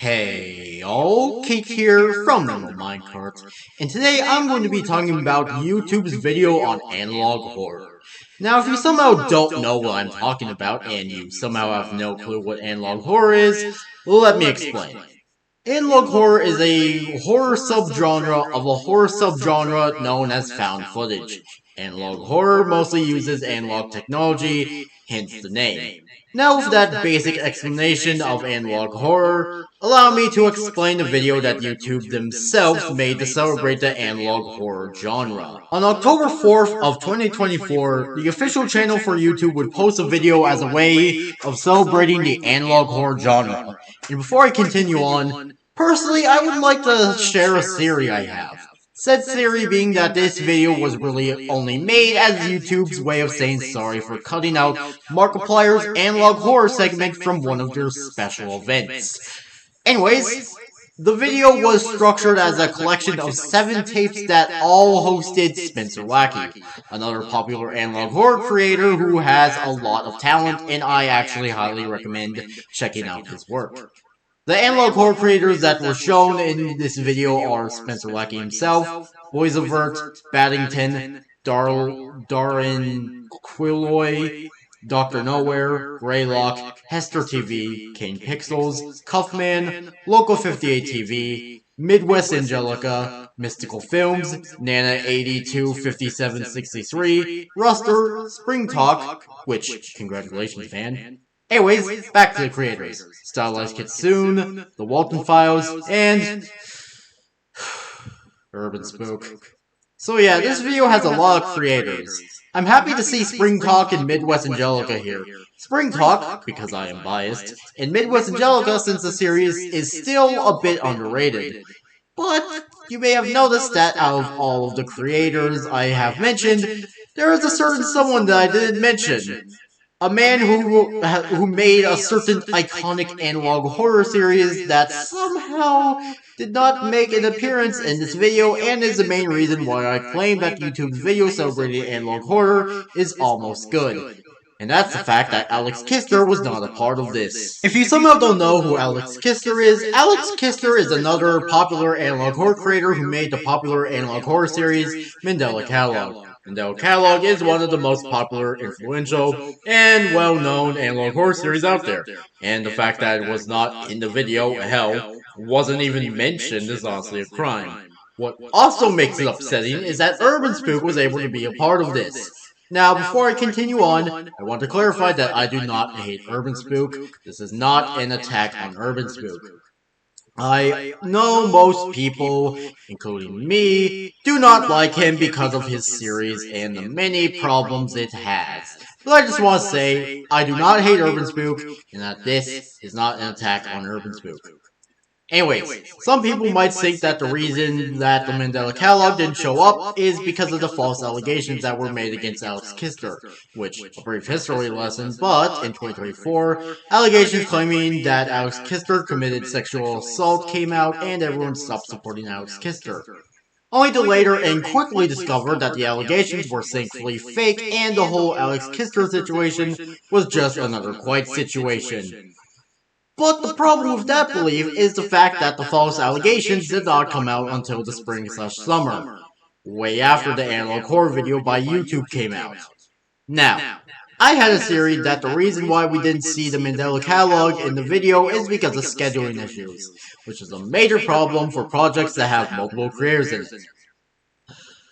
Hey, all, Kate here from the Minecart, and today I'm going to be talking about YouTube's video on analog horror. Now, if you somehow don't know what I'm talking about, and you somehow have no clue what analog horror is, let me explain. Analog horror is a horror subgenre of a horror subgenre known as found footage. Analog horror mostly uses analog technology, hence the name. Now with that basic explanation of analog horror, allow me to explain the video that YouTube themselves made to celebrate the analog horror genre. On October 4th of 2024, the official channel for YouTube would post a video as a way of celebrating the analog horror genre. And before I continue on, personally I would like to share a theory I have. Said theory being that this video was really only made as YouTube's way of saying sorry for cutting out Markiplier's analog horror segment from one of their special events. Anyways, the video was structured as a collection of 7 tapes that all hosted Spencer Lackey, another popular analog horror creator who has a lot of talent, and I actually highly recommend checking out his work. The analog horror creators that were shown in this video are Spencer Lackey himself, Boys Avert, Baddington, Darren Quilloy, Dr. Nowhere, Greylock, Hester TV, Kane Pixels, Cuffman, Local 58 TV, Midwest Angelica, Mystical Films, Nana 825763, Ruster, Spring Talk, which, congratulations, man. Anyways, back to the creators. Stylized Kitsune, The Walton Files, and Urbanspook. So yeah, this video has a lot of creators. I'm happy to see Spring Talk and Midwest Angelica here. Spring Talk, because I am biased, and Midwest Angelica since the series is still a bit underrated. But you may have noticed that out of all of the creators I have mentioned, there is a certain someone that I didn't mention. A man who made a certain iconic analog horror series that somehow did not make an appearance in this video and is the main reason why I claim that YouTube's video celebrating analog horror is almost good. And that's the fact that Alex Kister was not a part of this. If you somehow don't know who Alex Kister is another popular analog horror creator who made the popular analog horror series Mandela Catalogue. Mandela Catalogue is one of the most popular, influential, and well-known analog horror series out there. And the fact that it was not in the video, hell, wasn't even mentioned is honestly a crime. What also makes it upsetting is that Urbanspook was able to be a part of this. Now, before I continue on, I want to clarify that I do not hate Urbanspook. This is not an attack on Urbanspook. I know most people, including me, do not like him because of his series and the many problems it has. But I just want to say, I do not hate Urbanspook, and that this is not an attack on Urbanspook. Anyways, some people might think that the reason that the Mandela Catalogue didn't show up is because of the false allegations that were made against Alex Kister, which, a brief history lesson, but in 2024, allegations claiming that Alex Kister committed sexual assault came out and everyone stopped supporting Alex Kister. Only to later and quickly discover that the allegations were thankfully fake and the whole Alex Kister situation was just another quiet situation. But the problem with that belief is the fact that the false allegations did not come out until the spring/summer, way after the analog horror video by YouTube came out. Now, I had a theory that the reason why we didn't see the Mandela Catalogue in the video is because of scheduling issues, which is a major problem for projects that have multiple creators in it.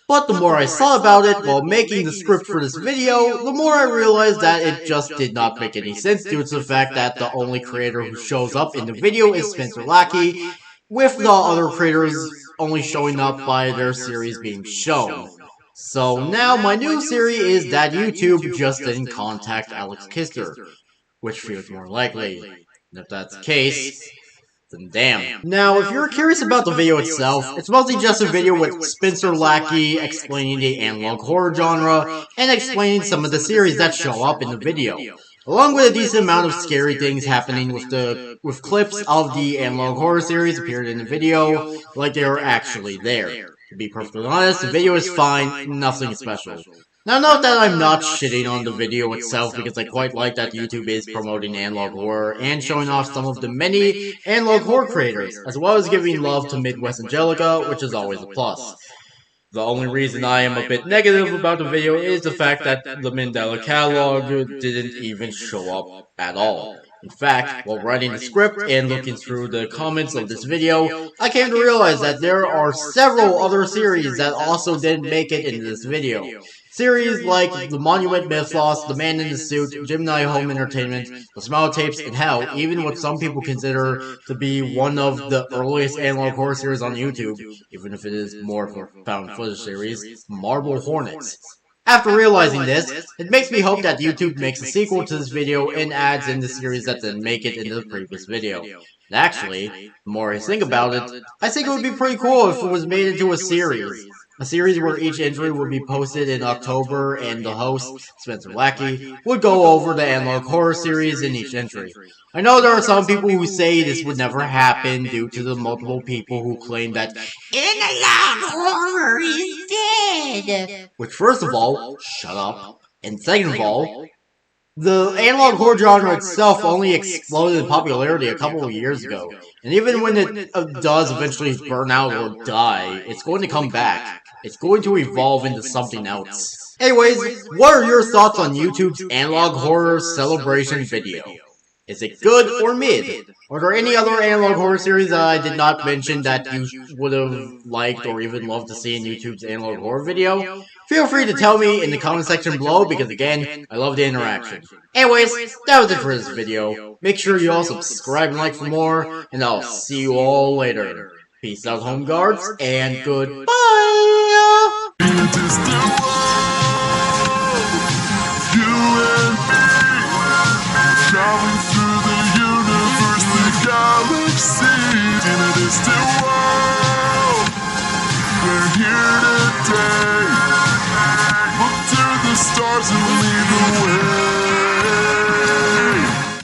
But the more I saw about it while making the script for this video, the more I realized that it just did not make any sense due to the fact that the only creator who shows up in the video is Spencer Lackey, with the other creators only showing up by their series being shown. So now my new theory is that YouTube just didn't contact Alex Kister, which feels more likely. And if that's the case, then damn. Now, if you're curious about the video itself, it's mostly just a video with Spencer Lackey explaining the analog horror genre and explaining some of the series that show up in the video, along with a decent amount of scary things happening with clips of the analog horror series appeared in the video, like they were actually there. To be perfectly honest, the video is fine, nothing special. Now note that I'm not shitting on the video itself because I quite like that YouTube is promoting analog horror and showing off some of the many analog horror creators, as well as giving love to Midwest Angelica, which is always a plus. The only reason I am a bit negative about the video is the fact that the Mandela Catalogue didn't even show up at all. In fact, while writing the script and looking through the comments of this video, I came to realize that there are several other series that also didn't make it into this video. Series like The Monument Mythos, The Man in the Suit, Gemini Home Entertainment, The Smile Tapes, and hell, even what some people consider to be one of the earliest analog horror series on YouTube, even if it is more of a found footage series, Marble Hornets. After realizing this, it makes me hope that YouTube makes a sequel to this video and adds in the series that didn't make it into the previous video. And actually, the more I think about it, I think it would be pretty cool if it was made into a series. A series where each entry would be posted in October and the host, Spencer Lackey, would go over the analog horror series in each entry. I know there are some people who say this would never happen due to the multiple people who claim that analog horror is dead. Which first of all, shut up. And second of all, the analog horror genre itself only exploded in popularity a couple of years ago. And even when it does eventually burn out or die, it's going to come back. It's going to evolve into something else. Anyways, what are your thoughts on YouTube's analog horror celebration video? Is it good or mid? Are there any other analog horror series that I did not mention that you would have liked or even loved to see in YouTube's analog horror video? Feel free to tell me in the comment section below because again, I love the interaction. Anyways, that was it for this video. Make sure you all subscribe and like for more, and I'll see you all later. Peace out, home guards, and goodbye! Traveling through the universe, the galaxy, in a distant world. We're here today. Look to the stars and lead the way.